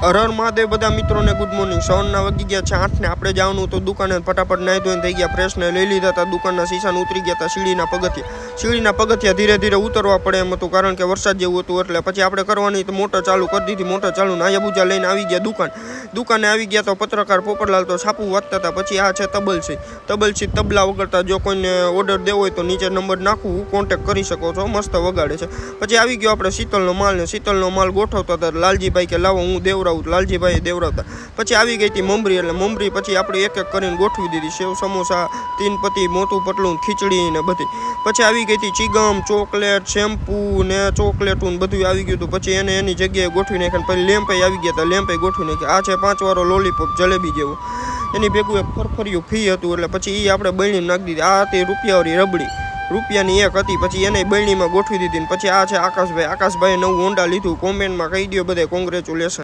હર મહાદેવ બધા મિત્રોને good morning. સવારના વાગી ગયા છે 8 ને આપણે જવાનું તો દુકાને ફટાફટ નાહી ધોઈને થઈ ગયા ફ્રેશ ને લઈ લીધા હતા દુકાનના શીશાને ઉતરી ગયા હતા સીડીના પગથિયા ધીરે ધીરે ઉતરવા પડે એમ હતું કારણ કે વરસાદ જેવું હતું એટલે પછી આપણે કરવાની તો મોટર ચાલુ કરી દીધી। મોટર ચાલુ નાયા બુજા લઈને આવી ગયા દુકાને આવી ગયા તો પત્રકાર પોપટલાલ તો છાપું વાંચતા હતા। પછી આ છે તબલસી તબલા વગાડતા જો કોઈને ઓર્ડર દેવો હોય તો નીચે નંબર નાખું કોન્ટેક્ટ કરી શકો છો મસ્ત વગાડે છે। પછી આવી ગયો આપણે શીતલનો માલ ગોઠવતા હતા લાલજીભાઈ કે લાવો હું દેવરાવું લાલજીભાઈ દેવરાવતા। પછી આવી ગઈ હતી મમરી એટલે મમરી પછી આપણે એક એક કરીને ગોઠવી દીધી સેવ સમોસા તીન પતી મોટું પટલું ખીચડી ને બધી। પછી આવી ગઈ હતી ચીગમ ચોકલેટ શેમ્પુ ને ચોકલેટું બધું આવી ગયું હતું। પછી એને એની જગ્યાએ ગોઠવી નાખ્યા પછી લેમ્પે આવી ગયા હતા લેમ્પે ગોઠવી નાખ્યા। આ છે 5 વાળો લોલીપોપ જલેબી જેવો એની ભેગું એક ફરફરિયું ફી હતું એટલે પછી એ આપણે બળણી નાખી દીધી। આ હતી રૂપિયાવાળી રબડી રૂપિયાની એક હતી પછી એને બળણીમાં ગોઠવી દીધી। પછી આ છે આકાશભાઈ નવું હોન્ડા લીધું કોમેન્ટમાં કહી દો બધે કોંગ્રેચ્યુલેશન।